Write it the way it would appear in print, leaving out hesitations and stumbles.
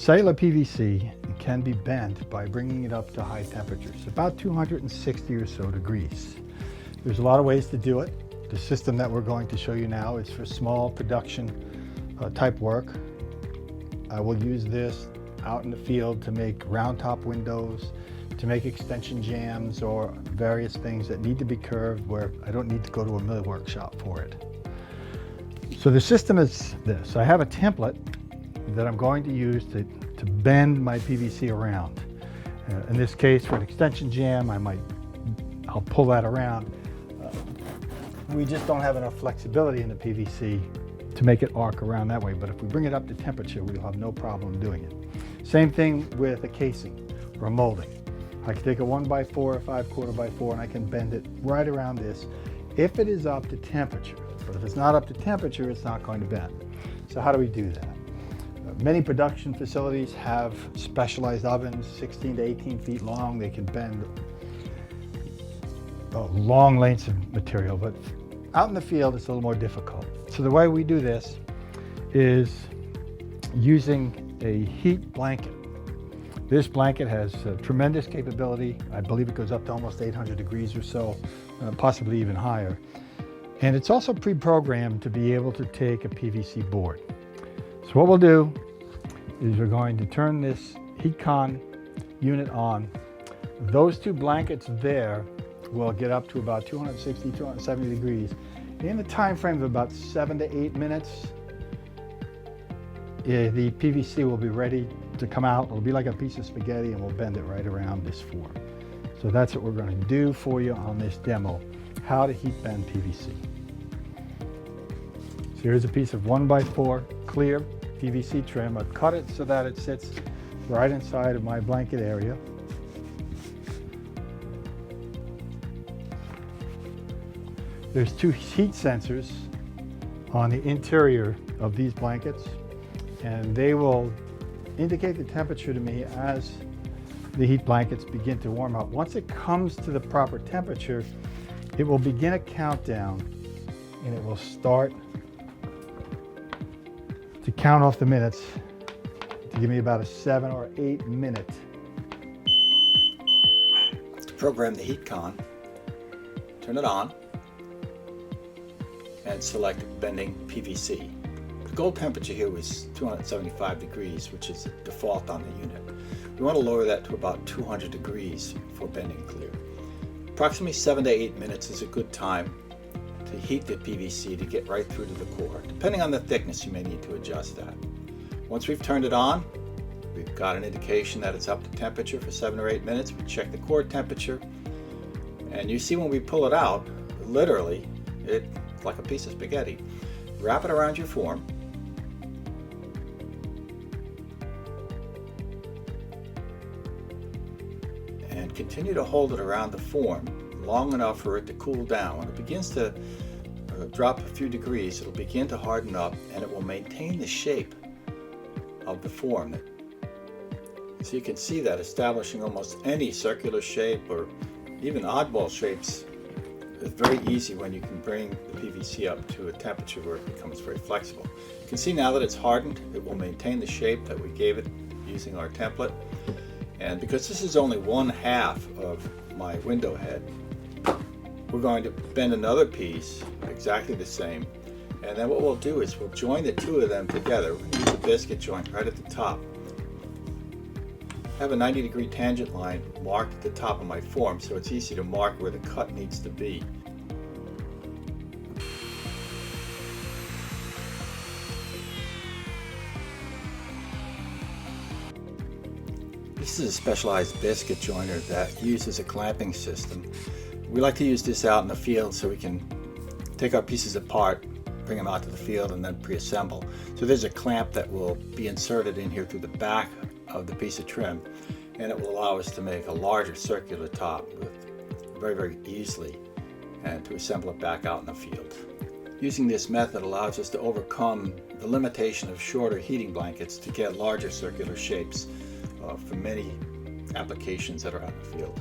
Cellular PVC can be bent by bringing it up to high temperatures, about 260 or so degrees. There's a lot of ways to do it. The system that we're going to show you now is for small production type work. I will use this out in the field to make round top windows, to make extension jambs, or various things that need to be curved where I don't need to go to a mill workshop for it. So the system is this. I have a template that I'm going to use to bend my PVC around. In this case, for an extension jamb, I'll pull that around. We just don't have enough flexibility in the PVC to make it arc around that way, but if we bring it up to temperature, we'll have no problem doing it. Same thing with a casing or a molding. I can take a 1x4 or 5/4x4 and I can bend it right around this if it is up to temperature. But if it's not up to temperature, it's not going to bend. So how do we do that? Many production facilities have specialized ovens, 16 to 18 feet long. They can bend long lengths of material, but out in the field, it's a little more difficult. So the way we do this is using a heat blanket. This blanket has tremendous capability. I believe it goes up to almost 800 degrees or so, possibly even higher. And it's also pre-programmed to be able to take a PVC board. So what we'll do is we're going to turn this heat con unit on. Those two blankets there will get up to about 260, 270 degrees. In the time frame of about 7 to 8 minutes, the PVC will be ready to come out. It'll be like a piece of spaghetti and we'll bend it right around this form. So that's what we're going to do for you on this demo, how to heat bend PVC. So here's a piece of 1x4 Kleer PVC trim. I've cut it so that it sits right inside of my blanket area. There's two heat sensors on the interior of these blankets, and they will indicate the temperature to me as the heat blankets begin to warm up. Once it comes to the proper temperature, it will begin a countdown and it will start to count off the minutes to give me about a 7 or 8 minute. To program the heat con, turn it on and select bending PVC. The goal temperature here was 275 degrees, which is the default on the unit. We want to lower that to about 200 degrees for bending clear. Approximately 7 to 8 minutes is a good time to heat the PVC to get right through to the core. Depending on the thickness, you may need to adjust that. Once we've turned it on, we've got an indication that it's up to temperature for 7 or 8 minutes. We check the core temperature, and you see when we pull it out, literally, it's like a piece of spaghetti. Wrap it around your form. And continue to hold it around the form long enough for it to cool down. When it begins to drop a few degrees, it'll begin to harden up and it will maintain the shape of the form. So you can see that establishing almost any circular shape or even oddball shapes is very easy when you can bring the PVC up to a temperature where it becomes very flexible. You can see now that it's hardened, it will maintain the shape that we gave it using our template. And because this is only 1/2 of my window head, we're going to bend another piece exactly the same. And then what we'll do is we'll join the two of them together. We'll use a biscuit joint right at the top. I have a 90-degree tangent line marked at the top of my form, so it's easy to mark where the cut needs to be. This is a specialized biscuit joiner that uses a clamping system. We like to use this out in the field so we can take our pieces apart, bring them out to the field, and then pre-assemble. So there's a clamp that will be inserted in here through the back of the piece of trim, and it will allow us to make a larger circular top very easily and to assemble it back out in the field. Using this method allows us to overcome the limitation of shorter heating blankets to get larger circular shapes for many applications that are out in the field.